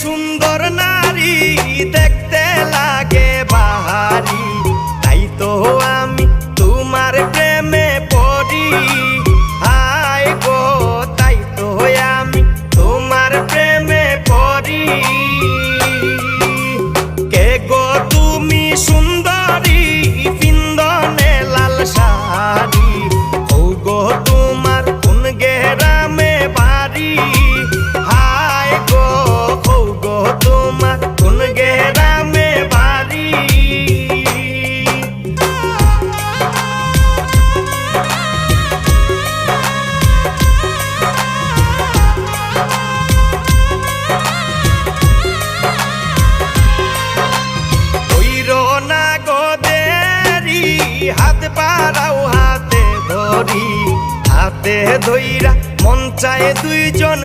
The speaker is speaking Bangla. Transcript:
সুন্দর নারী দেখতে লাগে বাহারি, তাই তো আমি তোমার প্রেমে পড়ি। হায় গো তাই তো আমি তোমার প্রেমে পড়ি। কে গো তুমি সুন্দরী পিন্দনে লাল শাড়ি, ও গো তোমার কোন গেরামে বাড়ি। হায় গো ও গো তোমার কোন গেরামে বাড়ি। হাত পারাও হাতে ধরি, হাতে ধইরা মন চায় দুইজন